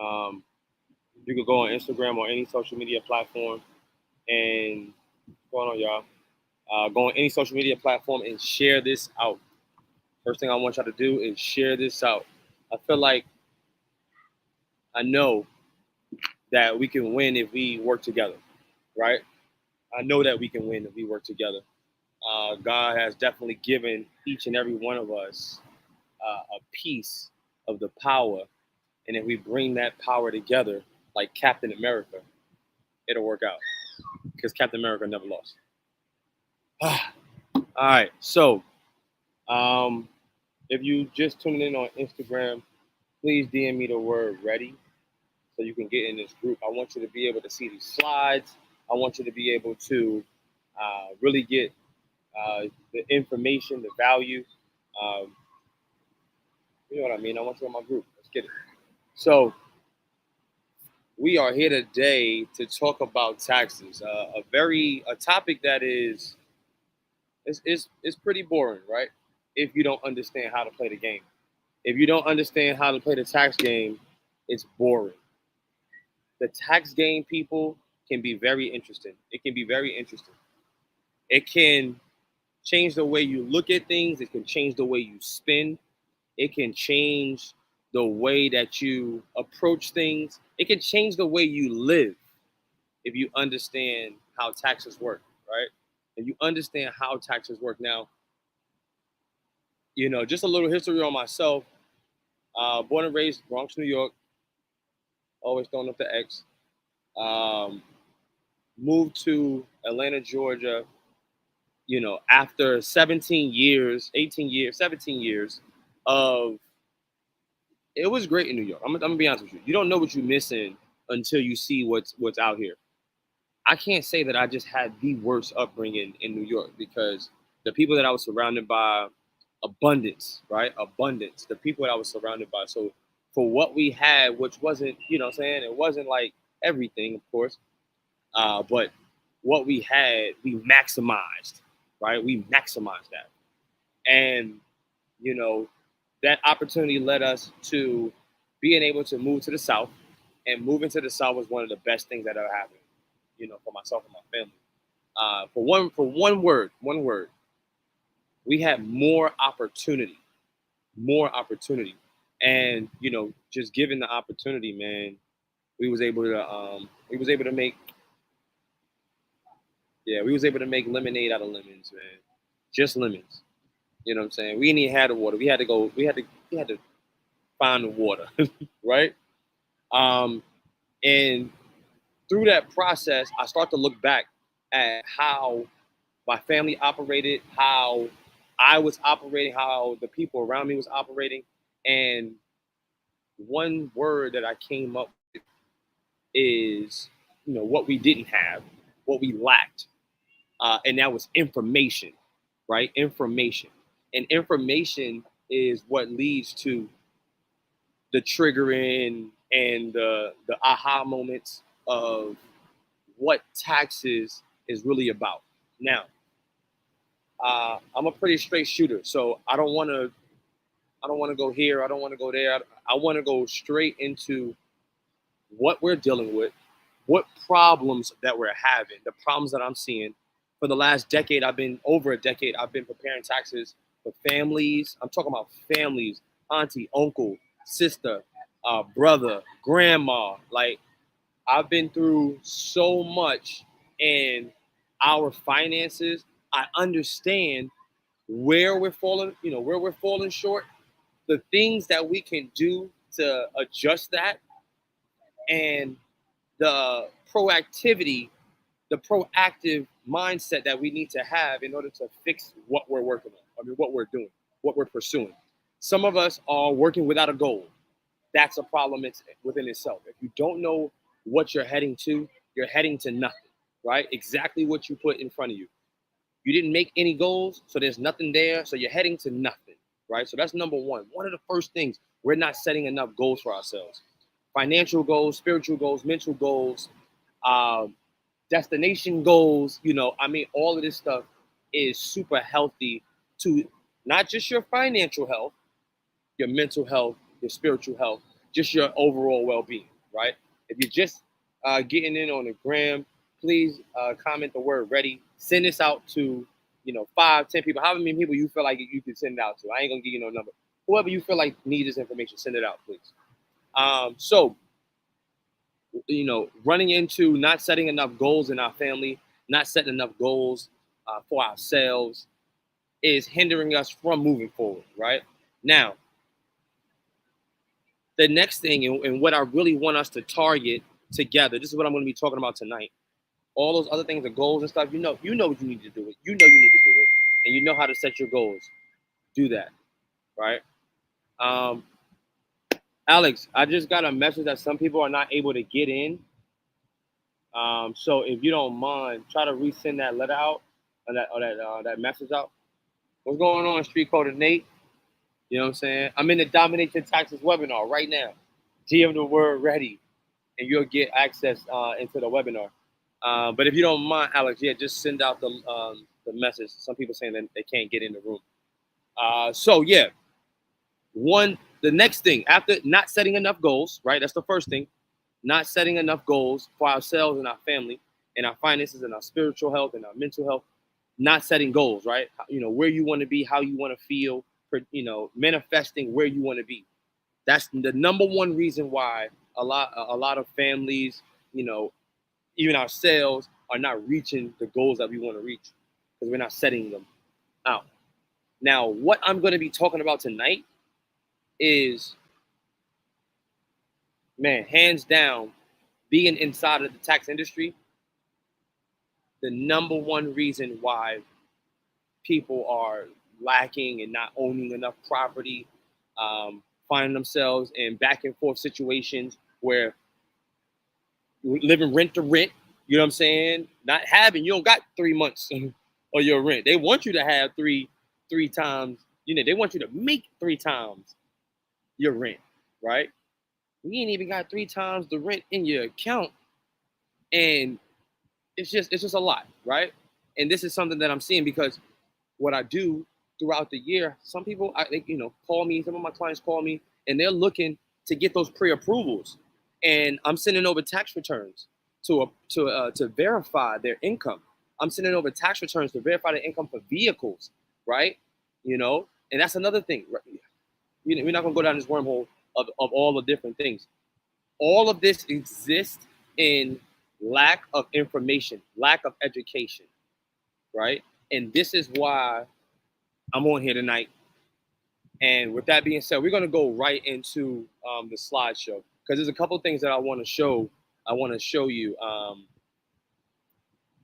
Um, you could go on Instagram or any social media platform and what's going on, y'all? Go on any social media platform and share this out. First thing I want y'all to do is share this out. I feel like I know that we can win if we work together, right? I know that we can win if we work together. God has definitely given each and every one of us a piece of the power, and if we bring that power together, like Captain America, it'll work out because Captain America never lost. All right, so um, if you just tuning in on Instagram, please DM me the word ready so you can get in this group. I want you to be able to see these slides. I want you to be able to really get the information, the value. Um, you know what I mean? I want you in my group. Let's get it. So we are here today to talk about taxes. A topic that is pretty boring, right? If you don't understand how to play the game. If you don't understand how to play the tax game, it's boring. The tax game, people, can be very interesting. It can be very interesting. It can change the way you look at things. It can change the way you spend. It can change the way that you approach things. It can change the way you live if you understand how taxes work, right? If you understand how taxes work. Now, just a little history on myself. Born and raised Bronx, New York. Always throwing up the X. Um, moved to Atlanta, Georgia. After 17 years, 18 years, 17 years of it was great in New York. I'm gonna be honest with you. You don't know what you're missing until you see what's out here. I can't say that I just had the worst upbringing in New York because the people that I was surrounded by, abundance, right? Abundance. The people that I was surrounded by. So for what we had, which wasn't, what I'm saying, it wasn't like everything, of course, but what we had, we maximized, right? We maximized that, and you know that opportunity led us to being able to move to the South, and moving to the South was one of the best things that ever happened, for myself and my family. For one word, we had more opportunity, and just given the opportunity, man, we was able to make, yeah, we was able to make lemonade out of lemons, man, just lemons. You know what I'm saying? We didn't even have the water. We had to find the water, right? Um, and through that process, I start to look back at how my family operated, how I was operating, how the people around me was operating, and one word that I came up with is, what we didn't have, what we lacked, and that was information, right? Information, and information is what leads to the triggering and the aha moments of what taxes is really about. Now, I'm a pretty straight shooter, so I don't want to go here. I don't want to go there. I want to go straight into what we're dealing with, what problems that we're having, the problems that I'm seeing. For the last decade, over a decade, I've been preparing taxes for families. I'm talking about families, auntie, uncle, sister, brother, grandma. Like, I've been through so much in our finances. I understand where we're falling short, the things that we can do to adjust that, and the the proactive mindset that we need to have in order to fix what we're working on. I mean, what we're doing, what we're pursuing. Some of us are working without a goal. That's a problem within itself. If you don't know what you're heading to nothing, right? Exactly what you put in front of you. You didn't make any goals, so there's nothing there, so you're heading to nothing, right? So that's number one. One of the first things, we're not setting enough goals for ourselves. Financial goals, spiritual goals, mental goals, um, destination goals. I mean, all of this stuff is super healthy to not just your financial health, your mental health, your spiritual health, just your overall well-being. right? If you're just getting in on the gram, please comment the word ready. Send this out to 5, 10 people, however many people you feel like you can send it out to. I ain't gonna give you no number. Whoever you feel like needs this information, send it out, please. So running into not setting enough goals in our family, not setting enough goals for ourselves is hindering us from moving forward, right? Now, the next thing and what I really want us to target together, this is what I'm going to be talking about tonight. All those other things, the goals and stuff, you know what you need to do it. You know you need to do it, and you know how to set your goals. Do that, right? Alex, I just got a message that some people are not able to get in. So if you don't mind, try to resend that letter out or that message out. What's going on, Street Coder Nate? You know what I'm saying? I'm in the Dominate Your Taxes webinar right now. DM the word ready, and you'll get access into the webinar. But if you don't mind, Alex, yeah, just send out the message. Some people saying that they can't get in the room. So yeah, the next thing after not setting enough goals, right? That's the first thing. Not setting enough goals for ourselves and our family and our finances and our spiritual health and our mental health. Not setting goals, right? Where you want to be, how you want to feel, manifesting where you want to be. That's the number one reason why a lot of families, even ourselves, are not reaching the goals that we want to reach because we're not setting them out. Now, what I'm going to be talking about tonight is, man, hands down, being inside of the tax industry, the number one reason why people are lacking and not owning enough property, finding themselves in back and forth situations where living rent to rent, you know what I'm saying? You don't got 3 months of your rent. They want you to have three times, they want you to make 3 times your rent, right? You ain't even got 3 times the rent in your account. And it's just a lot, right? And this is something that I'm seeing because what I do throughout the year, some people, call me, some of my clients call me, and they're looking to get those pre-approvals. And I'm sending over tax returns to verify their income. I'm sending over tax returns to verify their income for vehicles, right? And that's another thing. Right? We're not going to go down this wormhole of all the different things. All of this exists in lack of information, lack of education, right? And this is why I'm on here tonight. And with that being said, we're going to go right into the slideshow because there's a couple things that I want to show. I want to show you,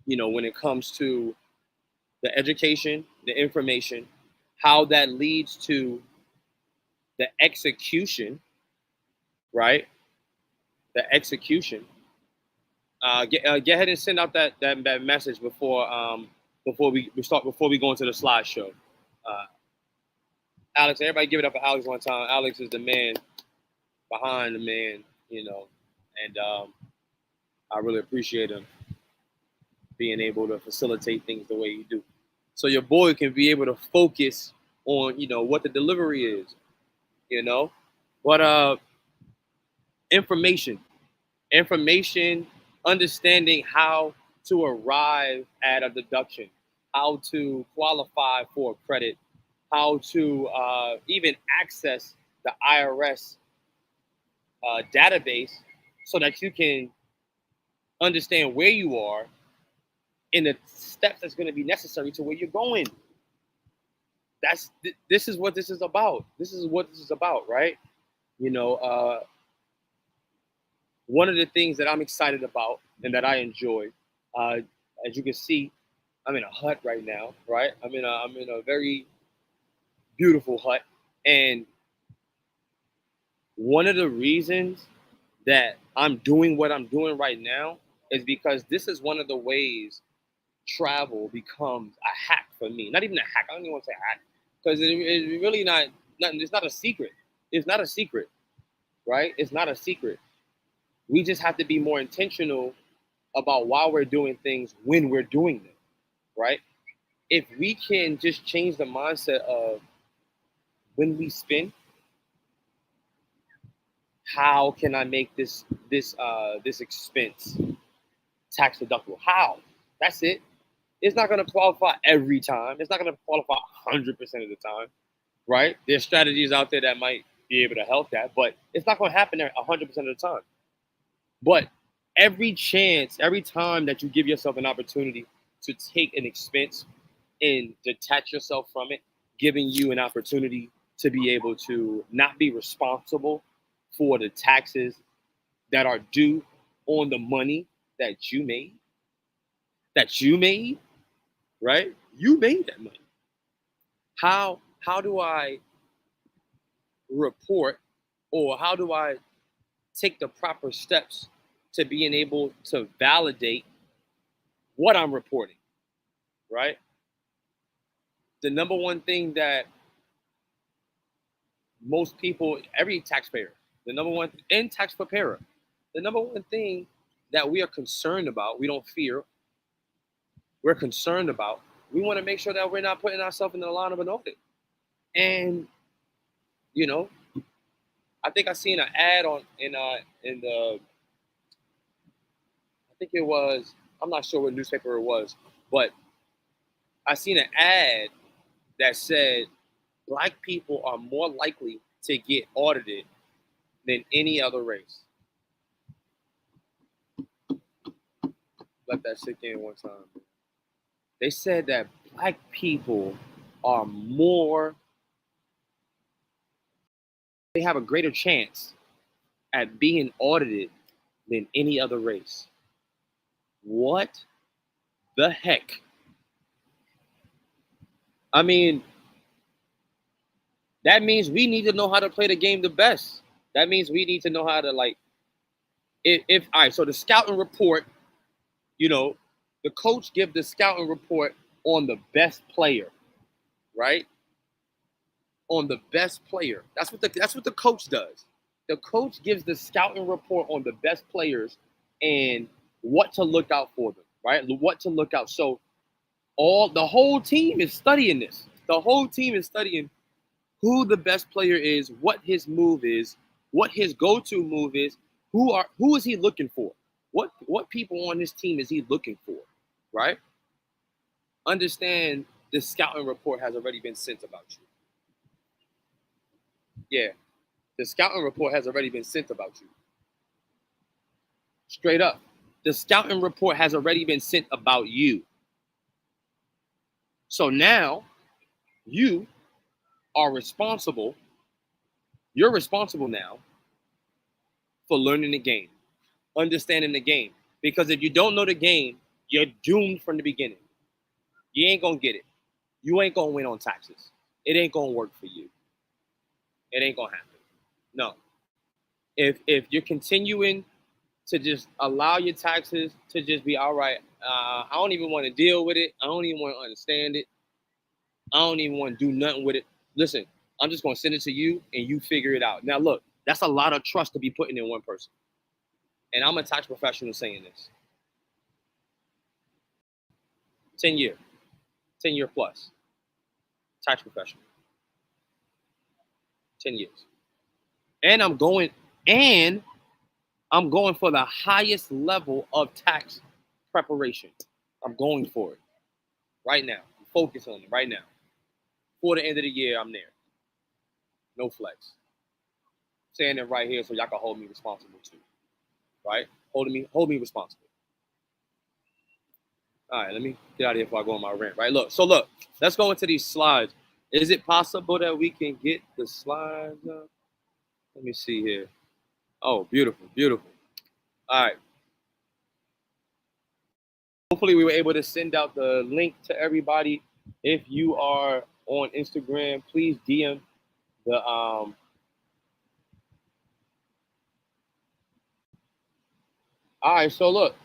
when it comes to the education, the information, how that leads to the execution, right? The execution. Get ahead and send out that message before we go into the slideshow. Alex, everybody give it up for Alex one time. Alex is the man behind the man, and I really appreciate him being able to facilitate things the way you do. So your boy can be able to focus on, what the delivery is, But information, understanding how to arrive at a deduction, how to qualify for credit, how to even access the IRS database so that you can understand where you are and the steps that's going to be necessary to where you're going. This is what this is about. This is what this is about, right? One of the things that I'm excited about and that I enjoy, as you can see, I'm in a hut right now, right? I'm in a very beautiful hut, and one of the reasons that I'm doing what I'm doing right now is because this is one of the ways travel becomes a hack for me. Not even a hack. I don't even want to say hack because it's really not. It's not a secret. It's not a secret, right? It's not a secret. We just have to be more intentional about why we're doing things when we're doing them, right? If we can just change the mindset of when we spend, how can I make this this expense tax deductible. How? That's it. It's not going to qualify every time. It's not going to qualify 100% of the time, right? There's strategies out there that might be able to help that, but it's not going to happen there 100% of the time. But every time that you give yourself an opportunity to take an expense and detach yourself from it, giving you an opportunity to be able to not be responsible for the taxes that are due on the money that you made, right? You made that money. How do I report, or how do I take the proper steps to being able to validate what I'm reporting, right? The number one thing that most people, every taxpayer, the number one, and tax preparer, the number one thing that we are concerned about, we don't fear, we're concerned about, we want to make sure that we're not putting ourselves in the line of an audit. And, you know, I think I seen an ad in the, I think it was, I'm not sure what newspaper it was, but I seen an ad that said Black people are more likely to get audited than any other race. Let that sink in one time. They said that Black people are they have a greater chance at being audited than any other race. What the heck? I mean, that means we need to know how to play the game the best. That means we need to know how to, like, if all right, so the scouting report, the coach give the scouting report on the best player, right? On the best player. That's what the coach does. The coach gives the scouting report on the best players and what to look out for them, right? What to look out. So the whole team is studying this. The whole team is studying who the best player is, what his move is, what his go-to move is, who is he looking for? What people on his team is he looking for, right? Understand the scouting report has already been sent about you. Yeah, the scouting report has already been sent about you. Straight up. The scouting report has already been sent about you. So now you are responsible. You're responsible now for learning the game, understanding the game. Because if you don't know the game, you're doomed from the beginning. You ain't gonna get it. You ain't gonna win on taxes. It ain't gonna work for you. It ain't gonna happen. No. If you're continuing to just allow your taxes to just be all right, I don't even want to deal with it. I don't even want to understand it. I don't even want to do nothing with it. Listen, I'm just gonna send it to you and you figure it out. Now look, that's a lot of trust to be putting in one person. And I'm a tax professional saying this. 10 year plus tax professional. 10 years. And I'm going for the highest level of tax preparation. I'm going for it right now. Focus on it right now. Before the end of the year, I'm there. No flex. Saying it right here so y'all can hold me responsible too. Right? Hold me responsible. All right, let me get out of here before I go on my rant. Right? Look, let's go into these slides. Is it possible that we can get the slides up? Let me see here. Oh, beautiful, beautiful. All right. Hopefully we were able to send out the link to everybody. If you are on Instagram, please DM the all right, so look,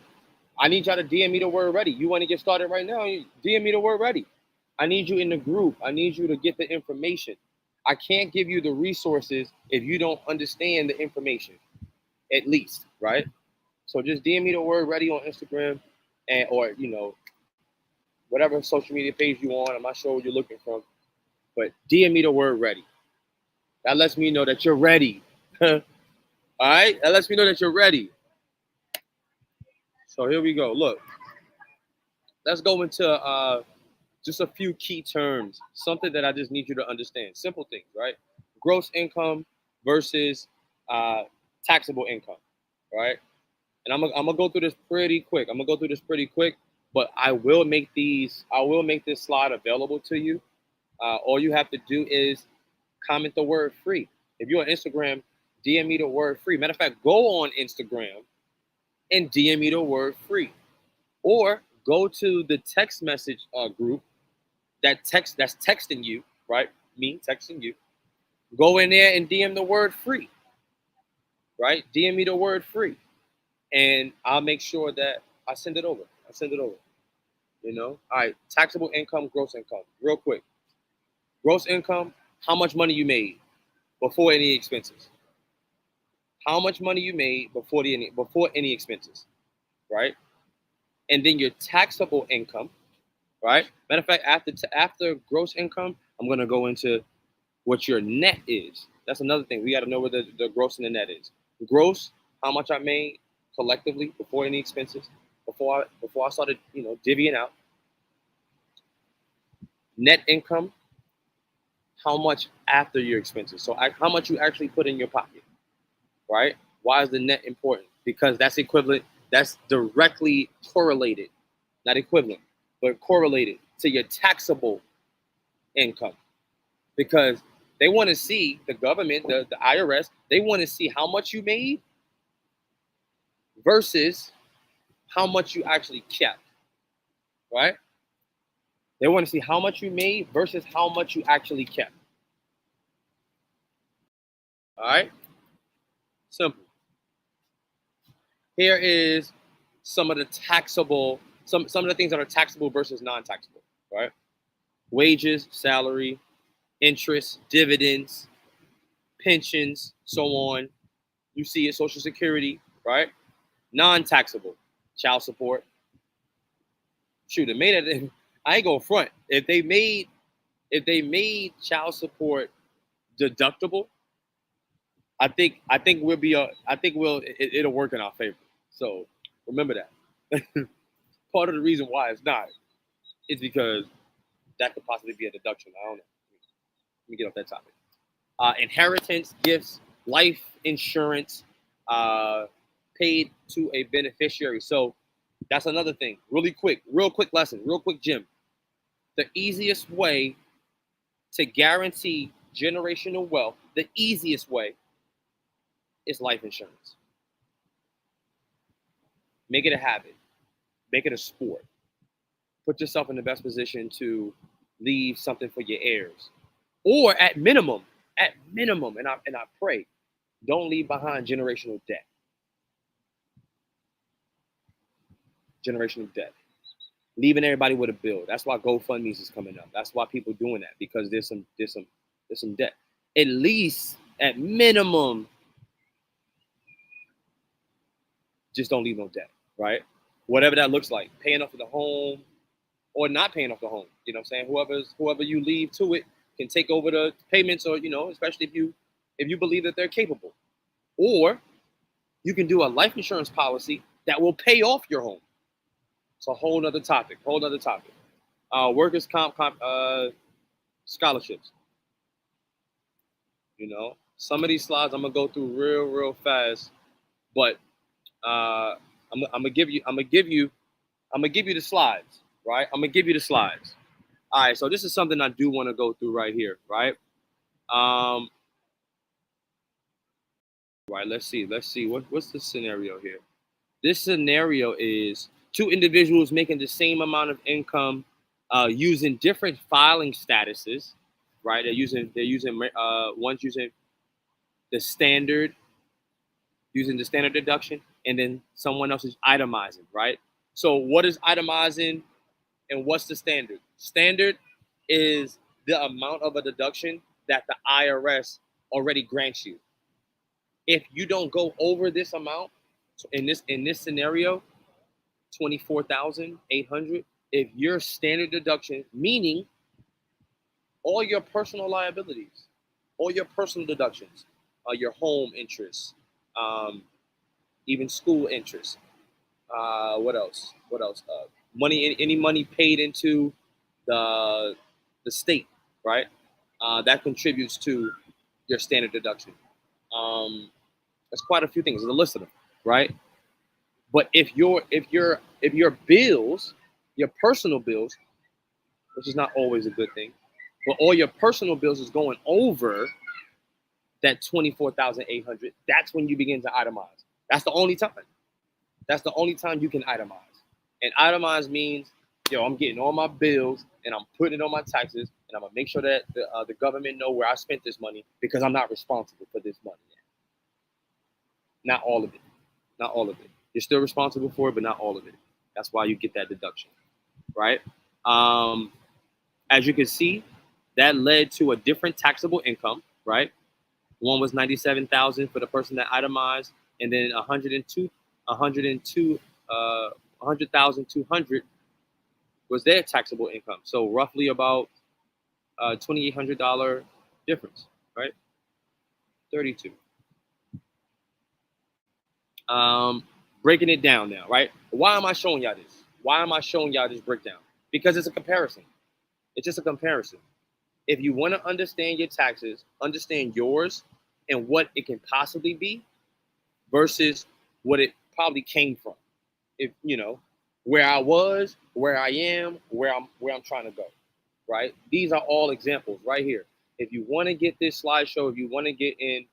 I need y'all to DM me the word ready. You want to get started right now? DM me the word ready. I need you in the group. I need you to get the information. I can't give you the resources if you don't understand the information, at least, right? So just DM me the word ready on Instagram or whatever social media page you on. I'm not sure what you're looking from, but DM me the word ready. That lets me know that you're ready. All right? That lets me know that you're ready. So here we go. Look, let's go into just a few key terms, something that I just need you to understand. Simple things, right? Gross income versus uh, taxable income, right? And I'm gonna go through this pretty quick. But I will make this slide available to you. All you have to do is comment the word free. If you're on Instagram, DM me the word free. Matter of fact, go on Instagram and DM me the word free. Or go to the text message group that's texting you, right? Me texting you. Go in there and DM the word free, right? DM me the word free. And I'll make sure that I send it over. You know? All right, taxable income, gross income. Real quick. Gross income, how much money you made before any expenses. How much money you made before any expenses, right? And then your taxable income, right? Matter of fact, after gross income, I'm gonna go into what your net is. That's another thing. We got to know where the gross and the net is. Gross, how much I made collectively before any expenses, before I started, divvying out. Net income, how much after your expenses. So how much you actually put in your pocket, right? Why is the net important? Because that's equivalent. That's directly correlated, not equivalent, but correlated to your taxable income. Because they want to see, the government, the IRS, they want to see how much you made versus how much you actually kept, right? They want to see how much you made versus how much you actually kept. All right? Simple. Here is some of the taxable, some of the things that are taxable versus non-taxable, right? Wages, salary, interest, dividends, pensions, so on. You see it, Social Security, right? Non-taxable, child support. Shoot, it made it. I ain't gonna front. If they made child support deductible, I think it'll work in our favor. So remember that. Part of the reason why it's not is because that could possibly be a deduction. I don't know. Let me get off that topic. Inheritance, gifts, life insurance, paid to a beneficiary. So that's another thing. Real quick lesson, real quick, Jim. The easiest way to guarantee generational wealth, the easiest way is life insurance. Make it a habit. Make it a sport. Put yourself in the best position to leave something for your heirs. Or at minimum, and I pray, don't leave behind generational debt. Generational debt. Leaving everybody with a bill. That's why GoFundMe's is coming up. That's why people doing that, because there's some debt. At least, at minimum, just don't leave no debt, right? Whatever that looks like, paying off the home or not paying off the home. You know what I'm saying? Whoever you leave to it can take over the payments, or especially if you believe that they're capable. Or you can do a life insurance policy that will pay off your home. It's a whole other topic. Workers' comp scholarships. Some of these slides I'm gonna go through real fast, but I'm gonna give you the slides, right? I'm gonna give you the slides. All right, so this is something I do want to go through right here, right? Right. Let's see. What's the scenario here? This scenario is two individuals making the same amount of income, using different filing statuses, right? One's using the standard deduction, and then someone else is itemizing, right? So what is itemizing and what's the standard? Standard is the amount of a deduction that the IRS already grants you. If you don't go over this amount, in this scenario, 24,800, if your standard deduction, meaning all your personal liabilities, all your personal deductions, your home interest, even school interest, What else? What else? Money, any money paid into the the state, right? That contributes to your standard deduction. There's quite a few things. There's a list of them, right? But if your bills, your personal bills, which is not always a good thing, but all your personal bills is going over that 24,800, that's when you begin to itemize. That's the only time. That's the only time you can itemize. And itemize means, yo, I'm getting all my bills and I'm putting it on my taxes, and I'm gonna make sure that the government know where I spent this money because I'm not responsible for this money. Not all of it. Not all of it. You're still responsible for it, but not all of it. That's why you get that deduction, right? Um, as you can see, that led to a different taxable income, right? One was 97,000 for the person that itemized, and then 100,200 was their taxable income. So roughly about $2,800 difference, right? 32. Breaking it down now, right? Why am I showing y'all this? Why am I showing y'all this breakdown? Because it's a comparison. It's just a comparison. If you want to understand your taxes, understand yours and what it can possibly be versus what it probably came from. If where I was, where I am, where I'm trying to go, right? These are all examples right here. If you want to get this slideshow, if you want to get in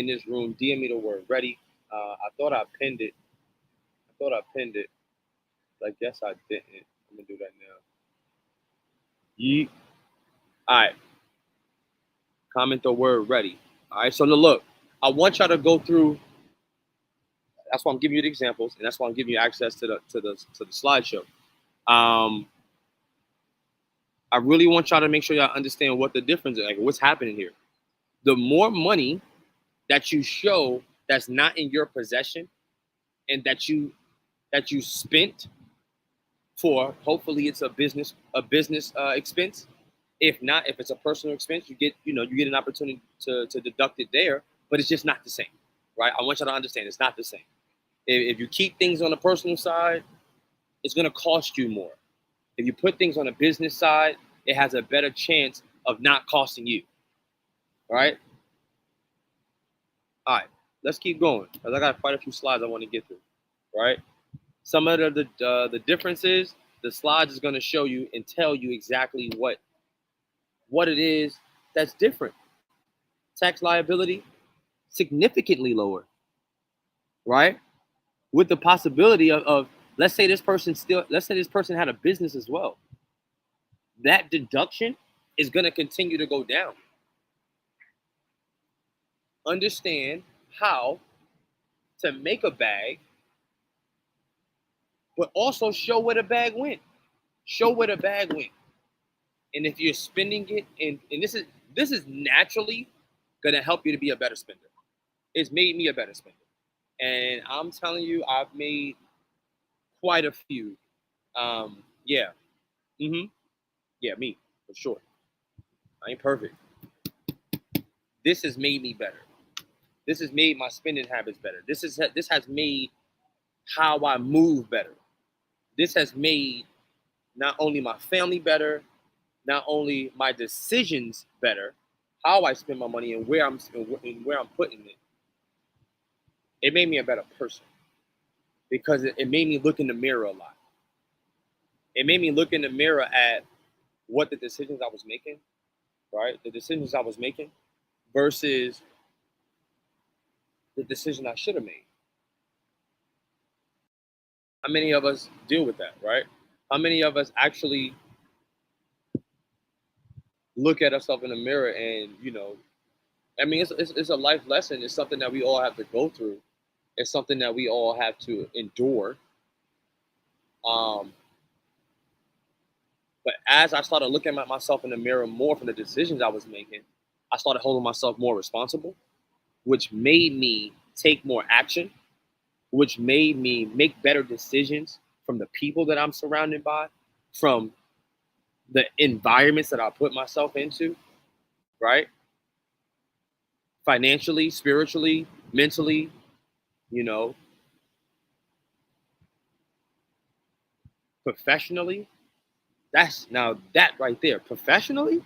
this room, DM me the word ready. I thought I pinned it. I guess I didn't. I'm gonna do that now. Yeet. All right. Comment the word ready. All right. So look, I want y'all to go through. That's why I'm giving you the examples, and that's why I'm giving you access to the slideshow. I really want y'all to make sure y'all understand what the difference is, like what's happening here. The more money that you show that's not in your possession, and that you spent for, hopefully it's a business expense. If not, if it's a personal expense, you get an opportunity to deduct it there, but it's just not the same, right? I want y'all to understand it's not the same. If you keep things on the personal side, it's going to cost you more. If you put things on a business side, it has a better chance of not costing you. All right? All right, let's keep going because I got quite a few slides I want to get through. Right? Some of the differences, the slides is going to show you and tell you exactly what it is that's different. Tax liability, significantly lower. Right? With the possibility of let's say this person had a business as well. That deduction is going to continue to go down. Understand how to make a bag, but also show where the bag went. Show where the bag went. And if you're spending it, and this is naturally going to help you to be a better spender. It's made me a better spender. And I'm telling you, I've made quite a few. Yeah. Yeah, me, for sure. I ain't perfect. This has made me better. This has made my spending habits better. This has made how I move better. This has made not only my family better, not only my decisions better, how I spend my money and where I'm putting it. It made me a better person because it made me look in the mirror a lot. It made me look in the mirror at what the decisions I was making, right? The decisions I was making versus the decision I should have made. How many of us deal with that, right? How many of us actually look at ourselves in the mirror and, I mean, it's a life lesson. It's something that we all have to go through. It's something that we all have to endure. But as I started looking at myself in the mirror more from the decisions I was making, I started holding myself more responsible, which made me take more action, which made me make better decisions from the people that I'm surrounded by, from the environments that I put myself into, right? Financially, spiritually, mentally, you know. professionally, that's now that right there. Professionally,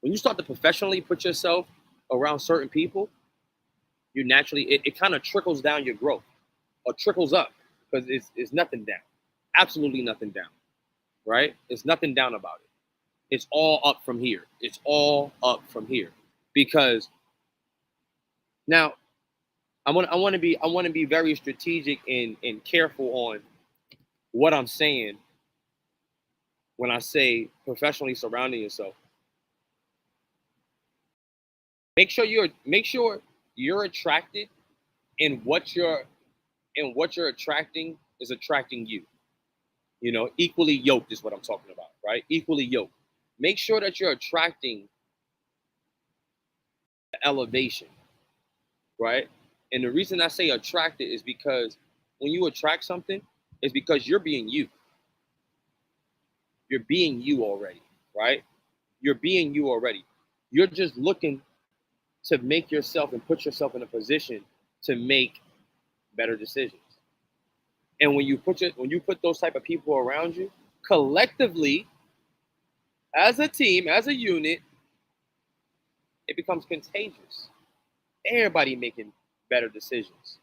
when you start to professionally put yourself around certain people, you naturally it kind of trickles down your growth or trickles up because it's nothing down. Absolutely nothing down, right? It's nothing down about it. It's all up from here. It's all up from here. Because now I want to be very strategic and careful on what I'm saying when I say professionally surrounding yourself. Make sure you're attracted in what you're attracting is attracting you. Equally yoked is what I'm talking about, right? Equally yoked. Make sure that you're attracting the elevation, right? And the reason I say attracted is because when you attract something, it's because you're being you. You're being you already, right? You're being you already. You're just looking to make yourself and put yourself in a position to make better decisions. And when you put those type of people around you, collectively, as a team, as a unit, it becomes contagious. Everybody making better decisions.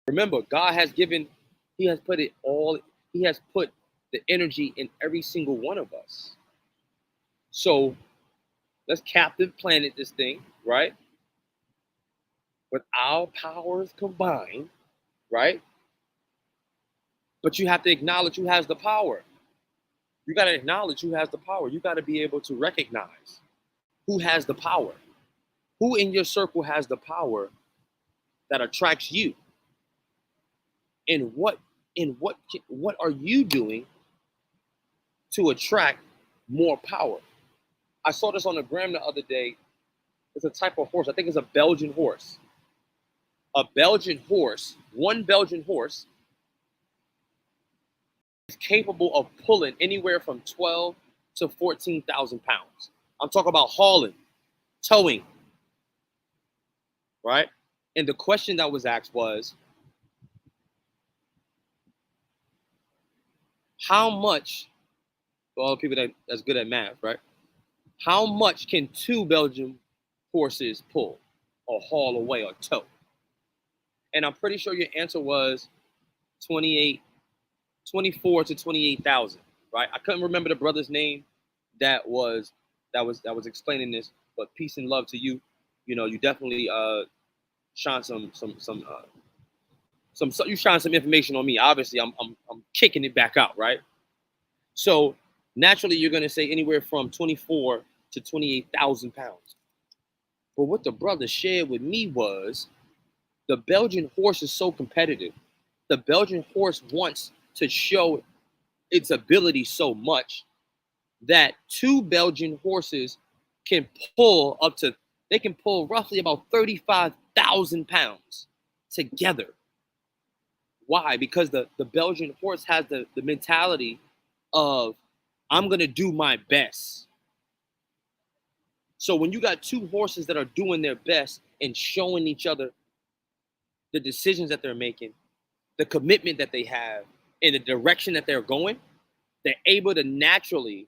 Remember, God has given, He has put it all, He has put the energy in every single one of us. So let's captive planet this thing, right? With our powers combined, right? But you have to acknowledge who has the power. You got to acknowledge who has the power. You got to be able to recognize who has the power. Who in your circle has the power that attracts you? And what are you doing to attract more power? I saw this on the gram the other day. It's a type of horse. I think it's a Belgian horse. A Belgian horse, one Belgian horse is capable of pulling anywhere from 12 to 14,000 pounds. I'm talking about hauling, towing, right? And the question that was asked was, how much, for all the people that's good at math, right? How much can two Belgian horses pull or haul away or tow? And I'm pretty sure your answer was 28, 24 to 28,000, right? I couldn't remember the brother's name that was explaining this, but peace and love to you. You definitely shine some you shine some information on me. Obviously, I'm kicking it back out, right? So naturally, you're gonna say anywhere from 24 to 28,000 pounds. But what the brother shared with me was the Belgian horse is so competitive. The Belgian horse wants to show its ability so much that two Belgian horses can pull up to, they can pull roughly about 35,000 pounds together. Why? Because the Belgian horse has the mentality of, I'm going to do my best. So when you got two horses that are doing their best and showing each other the decisions that they're making, the commitment that they have, and the direction that they're going, they're able to naturally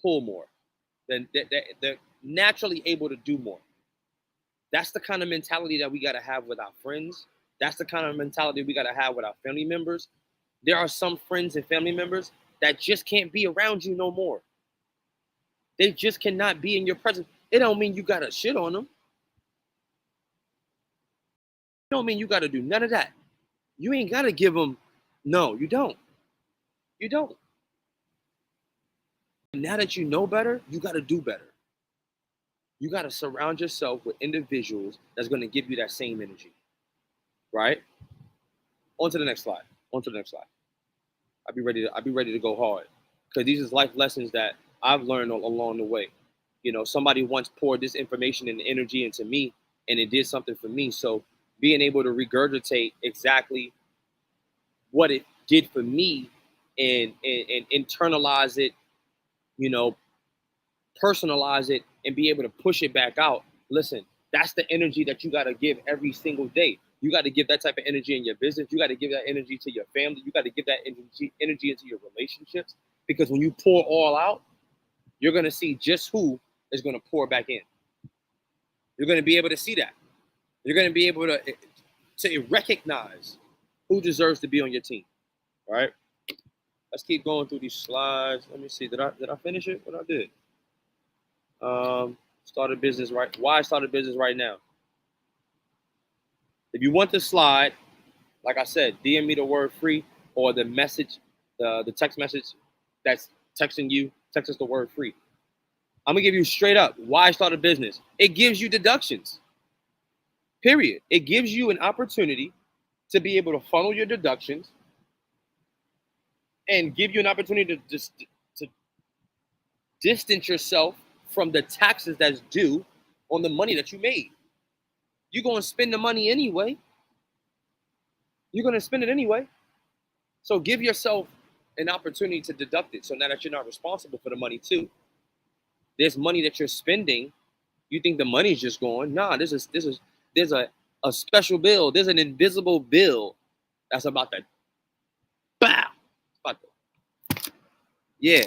pull more. They're naturally able to do more. That's the kind of mentality that we got to have with our friends. That's the kind of mentality we got to have with our family members. There are some friends and family members that just can't be around you no more. They just cannot be in your presence. It don't mean you got to shit on them. It don't mean you got to do none of that. You ain't got to give them. No, you don't. You don't. Now that you know better, you got to do better. You got to surround yourself with individuals that's going to give you that same energy. Right? On to the next slide. On to the next slide. I'll be ready to go hard. Because these is life lessons that I've learned along the way. Somebody once poured this information and energy into me, and it did something for me. So being able to regurgitate exactly what it did for me and internalize it, personalize it, and be able to push it back out. Listen, that's the energy that you got to give every single day. You got to give that type of energy in your business. You got to give that energy to your family. You got to give that energy into your relationships. Because when you pour all out, you're going to see just who is going to pour back in. You're going to be able to see that. You're going to be able to recognize who deserves to be on your team. All right? Let's keep going through these slides. Let me see. Did I finish it? What I did? Started business right. Why I started business right now? If you want the slide, like I said, DM me the word free or the message, the text message that's texting you. Text us the word free. I'm gonna give you straight up why I started business. It gives you deductions. Period. It gives you an opportunity to be able to funnel your deductions and give you an opportunity to distance yourself from the taxes that's due on the money that you made. You're going to spend the money anyway. You're going to spend it anyway. So give yourself an opportunity to deduct it so now that you're not responsible for the money too. There's money that you're spending. You think the money's just going. Nah, there's a special bill. There's an invisible bill that's about to bow. Yeah,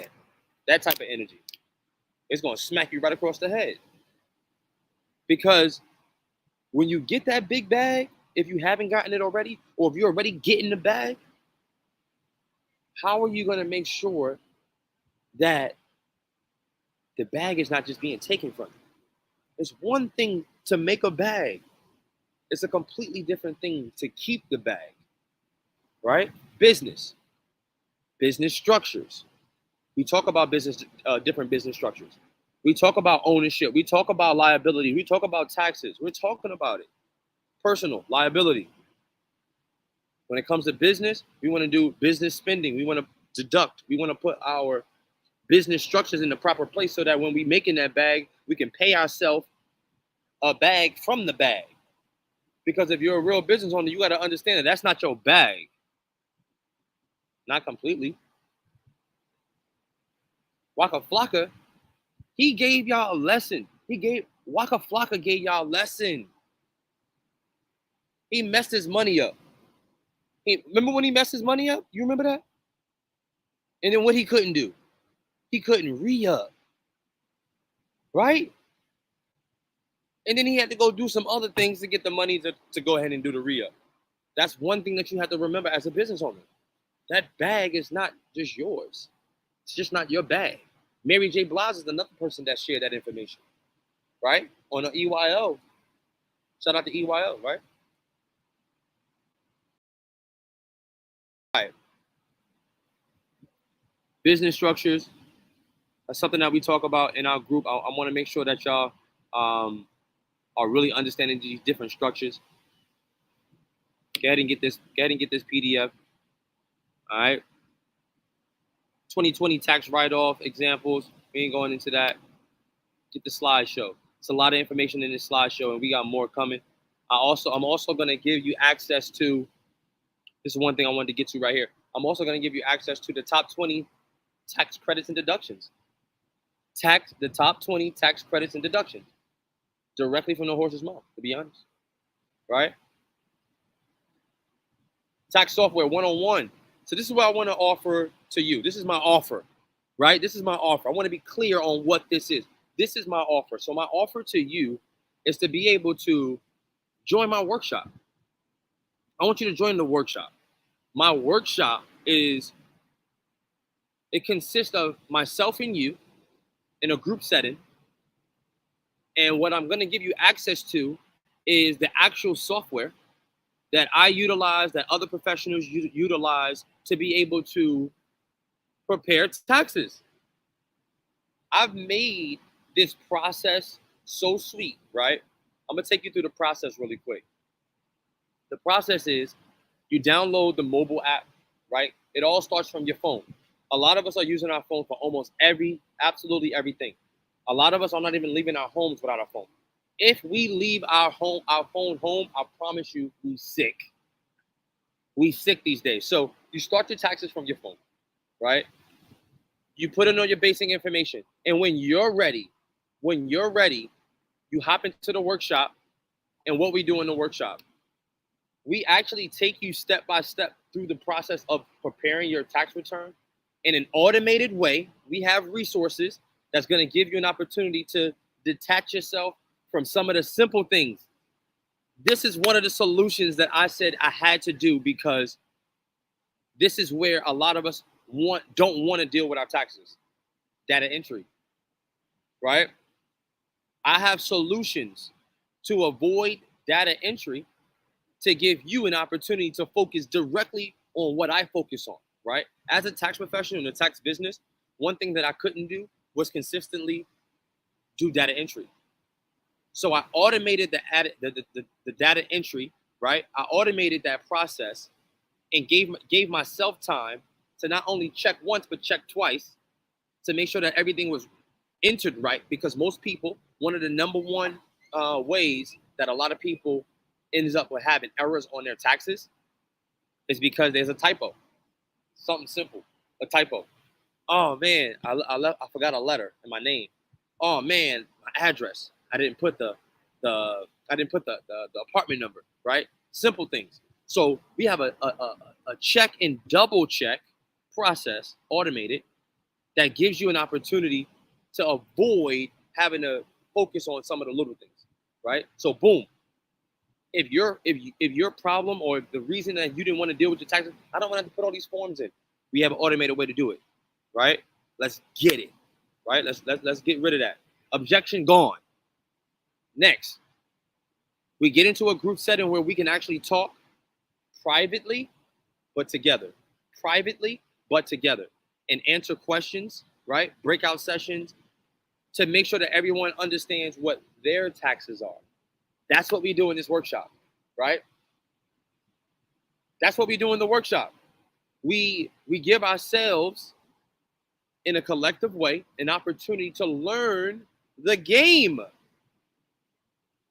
that type of energy. It's going to smack you right across the head. Because when you get that big bag, if you haven't gotten it already, or if you're already getting the bag, how are you going to make sure that the bag is not just being taken from you? It's one thing to make a bag. It's a completely different thing to keep the bag, right? Business structures. We talk about different business structures. We talk about ownership. We talk about liability. We talk about taxes. We're talking about it. Personal liability. When it comes to business, we want to do business spending. We want to deduct. We want to put our business structures in the proper place so that when we make in that bag, we can pay ourselves a bag from the bag. Because if you're a real business owner, you got to understand that that's not your bag. Not completely. Waka Flocka, he gave y'all a lesson. Waka Flocka gave y'all a lesson. He messed his money up. Remember when he messed his money up? You remember that? And then what he couldn't do? He couldn't re-up. Right? And then he had to go do some other things to get the money to go ahead and do the re-up. That's one thing that you have to remember as a business owner. That bag is not just yours. It's just not your bag. Mary J. Blige is another person that shared that information, right? On the EYO. Shout out to EYO, right? All right. Business structures. That's something that we talk about in our group. I want to make sure that y'all are really understanding these different structures. Go ahead and get this PDF. All right. 2020 tax write-off examples. We ain't going into that. Get the slideshow. It's a lot of information in this slideshow, and we got more coming. I'm also going to give you access to, this is one thing I wanted to get to right here. I'm also going to give you access to the top 20 tax credits and deductions. The top 20 tax credits and deductions. Directly from the horse's mouth, to be honest. Right? Tax software 101. So this is what I want to offer to you. This is my offer, right? This is my offer. I want to be clear on what this is. This is my offer. So my offer to you is to be able to join my workshop. I want you to join the workshop. My workshop it consists of myself and you in a group setting. And what I'm going to give you access to is the actual software that I utilize, that other professionals utilize to be able to prepare taxes. I've made this process so sweet, right? I'm going to take you through the process really quick. The process is you download the mobile app, right? It all starts from your phone. A lot of us are using our phone for absolutely everything. A lot of us are not even leaving our homes without our phone. If we leave our phone home, I promise you, we sick. We sick these days. So you start your taxes from your phone, right? You put in all your basic information. And when you're ready, you hop into the workshop. And what we do in the workshop, We actually take you step by step through the process of preparing your tax return in an automated way. We have resources that's going to give you an opportunity to detach yourself from some of the simple things. This is one of the solutions that I said I had to do, because this is where a lot of us don't want to deal with our taxes. Data entry, right? I have solutions to avoid data entry, to give you an opportunity to focus directly on what I focus on, right? As a tax professional in the tax business, one thing that I couldn't do was consistently do data entry. So I automated the data entry, right? I automated that process and gave myself time to not only check once, but check twice, to make sure that everything was entered right. Because most people, one of the number one ways that a lot of people ends up with having errors on their taxes is because there's a typo. Something simple, a typo. Oh man, I forgot a letter in my name. Oh man, my address. I didn't put the apartment number, right? Simple things. So we have a check and double check process automated that gives you an opportunity to avoid having to focus on some of the little things, right? So boom, if your problem, or if the reason that you didn't want to deal with your taxes, I don't want to put all these forms in. We have an automated way to do it, right? Let's get it, right? Let's get rid of that. Objection gone. Next, we get into a group setting where we can actually talk privately, but together. Privately, but together, and answer questions, right? Breakout sessions, to make sure that everyone understands what their taxes are. That's what we do in this workshop, right? That's what we do in the workshop. We give ourselves, in a collective way, an opportunity to learn the game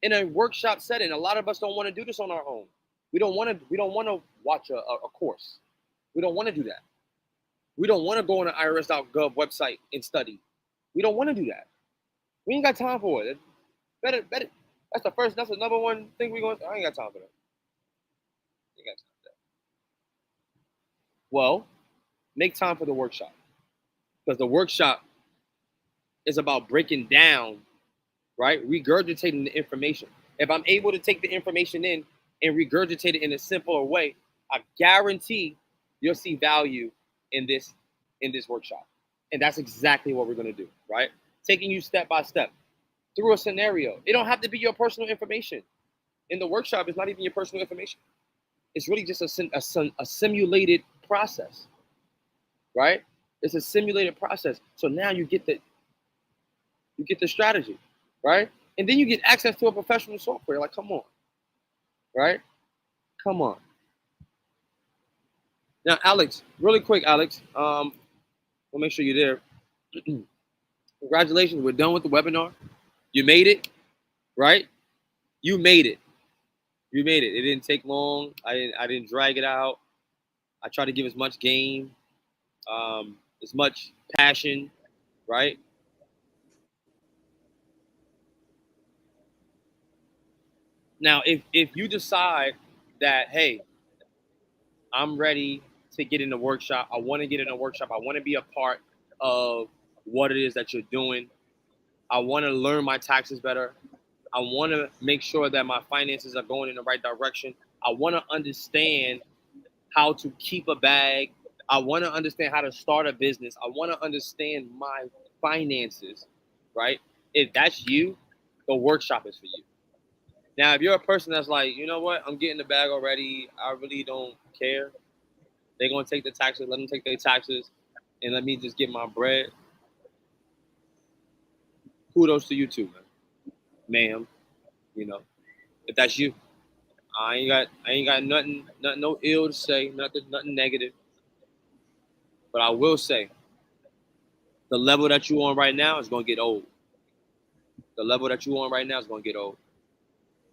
in a workshop setting. A lot of us don't want to do this on our own. We don't want to watch a course. We don't want to do that. We don't want to go on the irs.gov website and study. We don't want to do that. We ain't got time for it. Better. That's the number one thing we're going to. I ain't got time for that. I ain't got time for that. Well, make time for the workshop, because the workshop is about breaking down, right? Regurgitating the information. If I'm able to take the information in and regurgitate it in a simpler way, I guarantee you'll see value in this workshop. And that's exactly what we're going to do, right? Taking you step by step through a scenario. It don't have to be your personal information. In the workshop, it's not even your personal information. It's really just a simulated process, right? It's a simulated process. So now you get the strategy, right? And then you get access to a professional software. Like, come on, right? Come on. Now, Alex, really quick, Alex. We'll make sure you're there. Congratulations, we're done with the webinar. You made it, right? You made it. You made it. It didn't take long. I didn't drag it out. I tried to give as much game, as much passion, right? Now, if you decide that, hey, I'm ready to get in the workshop, I want to get in a workshop, I want to be a part of what it is that you're doing, I want to learn my taxes better, I want to make sure that my finances are going in the right direction, I want to understand how to keep a bag, I want to understand how to start a business, I want to understand my finances, right? If that's you, the workshop is for you. Now, if you're a person that's like, you know what, I'm getting the bag already, I really don't care, they're going to take the taxes, let them take their taxes, and let me just get my bread. Kudos to you too, man. Ma'am, you know, if that's you, I ain't got nothing, no ill to say, nothing negative. But I will say, the level that you on right now is going to get old. The level that you on right now is going to get old.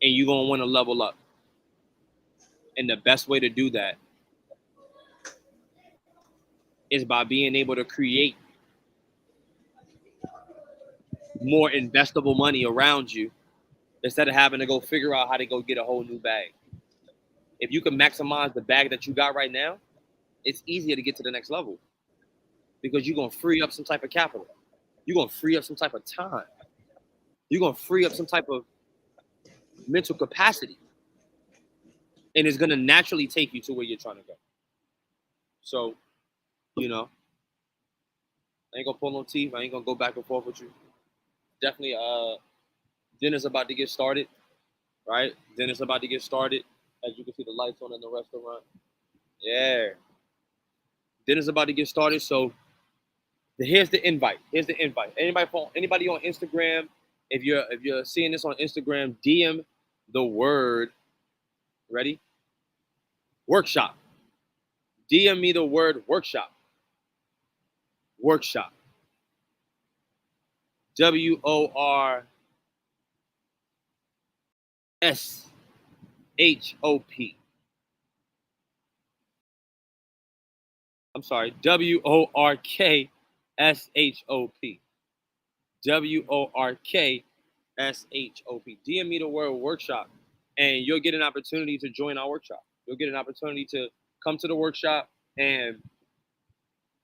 And you're going to want to level up. And the best way to do that is by being able to create more investable money around you, instead of having to go figure out how to go get a whole new bag. If you can maximize the bag that you got right now, it's easier to get to the next level because you're going to free up some type of capital. You're going to free up some type of time. You're going to free up some type of mental capacity. And it's going to naturally take you to where you're trying to go. So, you know, I ain't going to pull no teeth. I ain't going to go back and forth with you. Definitely, dinner's about to get started, right? Dinner's about to get started. As you can see, the lights on in the restaurant. Yeah. Dinner's about to get started. So here's the invite. Here's the invite. Anybody on Instagram, if you're seeing this on Instagram, DM the word, ready? Workshop. DM me the word workshop. Workshop. WORSHOP. I'm sorry, WORKSHOP. WORKSHOP. DM me the word workshop, and you'll get an opportunity to join our workshop. You'll get an opportunity to come to the workshop and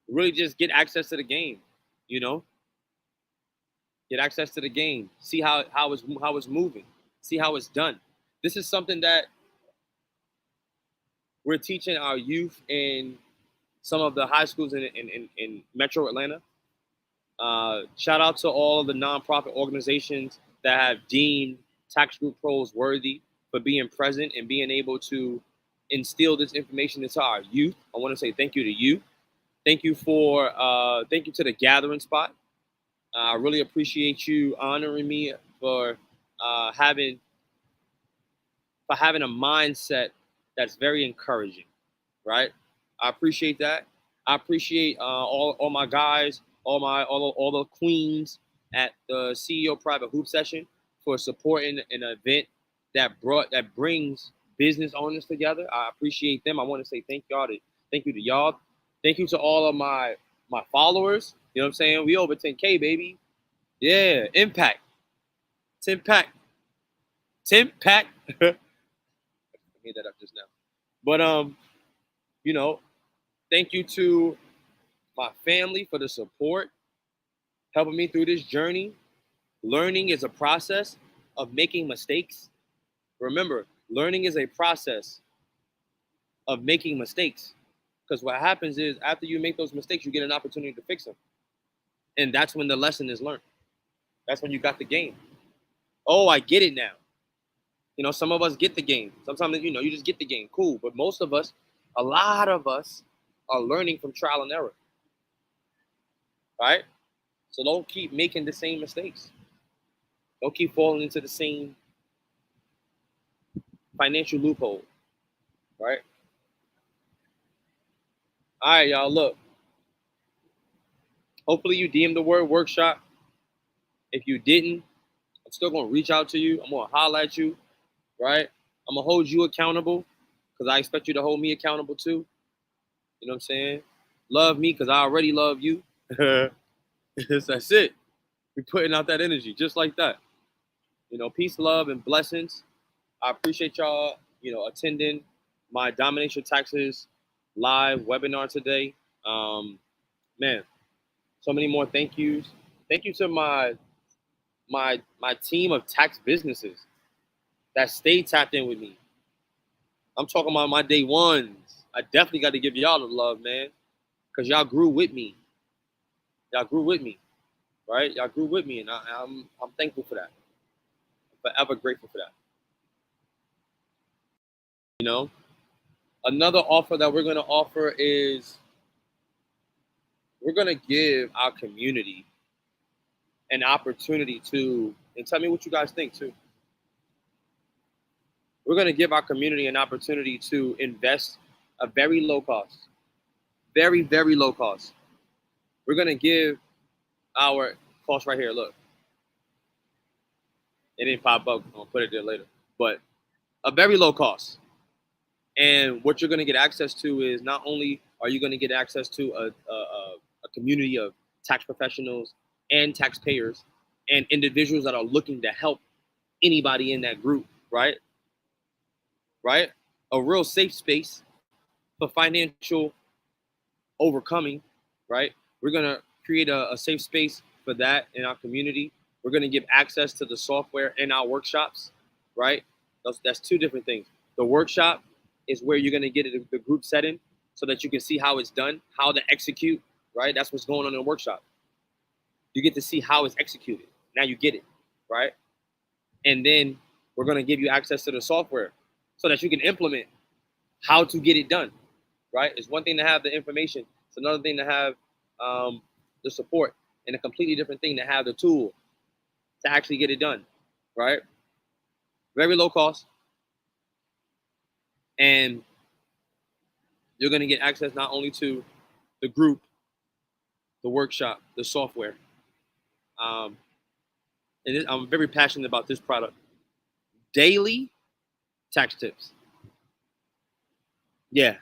really just get access to the game. You know, get access to the game. See how it's moving. See how it's done. This is something that we're teaching our youth in some of the high schools in Metro Atlanta. Shout out to all of the nonprofit organizations that have deemed Tax Group Pros worthy for being present and being able to instill this information into our youth. I want to say thank you to you. Thank you to the Gathering Spot. I really appreciate you honoring me for having a mindset that's very encouraging, right? I appreciate that. I appreciate all my guys, all the queens at the CEO Private Hoop Session for supporting an event that brings business owners together. I appreciate them. I want to say thank you to y'all. Thank you to all of my followers. You know what I'm saying? We over 10K, baby. Yeah, impact. 10 pack. I made that up just now. But you know, thank you to my family for the support, helping me through this journey. Learning is a process of making mistakes. Remember, learning is a process of making mistakes. Because what happens is after you make those mistakes, you get an opportunity to fix them. And that's when the lesson is learned. That's when you got the game. Oh, I get it now. You know, some of us get the game. Sometimes, you just get the game. Cool. But most of us, a lot of us are learning from trial and error. Right? So don't keep making the same mistakes. Don't keep falling into the same financial loophole. Right? All right, y'all. Look. Hopefully you DM the word workshop. If you didn't, I'm still going to reach out to you. I'm going to holler at you. Right? I'm going to hold you accountable because I expect you to hold me accountable too. You know what I'm saying? Love me because I already love you. That's it. We're putting out that energy just like that. You know, peace, love, and blessings. I appreciate y'all, attending my Domination Taxes live webinar today. Man, so many more thank yous. Thank you to my team of tax businesses that stay tapped in with me. I'm talking about my day ones. I definitely got to give y'all the love, man, because y'all grew with me. Y'all grew with me, right? Y'all grew with me, and I'm thankful for that. I'm forever grateful for that. You know, another offer that we're going to offer is we're going to give our community an opportunity to, and tell me what you guys think too. We're going to give our community an opportunity to invest a very low cost, very, very low cost. We're going to give our cost right here. Look, it didn't pop up. I'll put it there later, but a very low cost. And what you're going to get access to is not only are you going to get access to a community of tax professionals and taxpayers and individuals that are looking to help anybody in that group, right? Right? a real safe space for financial overcoming, right? We're gonna create a safe space for that in our community. We're gonna give access to the software in our workshops, right? That's two different things. The workshop is where you're gonna get the group setting so that you can see how it's done, how to execute, right? That's what's going on in the workshop. You get to see how it's executed. Now you get it, right? And then we're gonna give you access to the software so that you can implement how to get it done, right? It's one thing to have the information. It's another thing to have the support, and a completely different thing to have the tool to actually get it done, right? Very low cost, and you're going to get access not only to the group, the workshop, the software. Um, and I'm very passionate about this product. Daily tax tips. Yeah,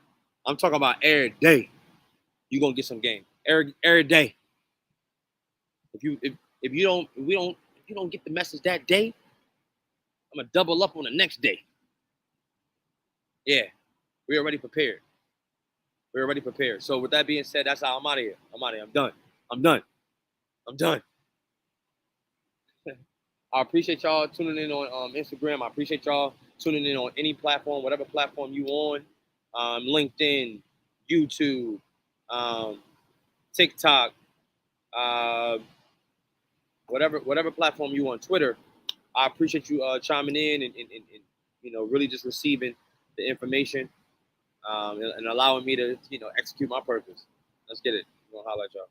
I'm talking about every day. You're gonna get some game every day. If you don't if you don't get the message that day, I'm gonna double up on the next day. Yeah, we're already prepared. We're already prepared. So with that being said, that's how I'm out of here. I'm out of here. I'm done. I'm done. I'm done. I appreciate y'all tuning in on Instagram. I appreciate y'all tuning in on any platform, whatever platform you on, LinkedIn, YouTube, TikTok, uh, whatever platform you on, Twitter. I appreciate you chiming in and really just receiving the information and allowing me to execute my purpose. Let's get it. I'm gonna holler at y'all.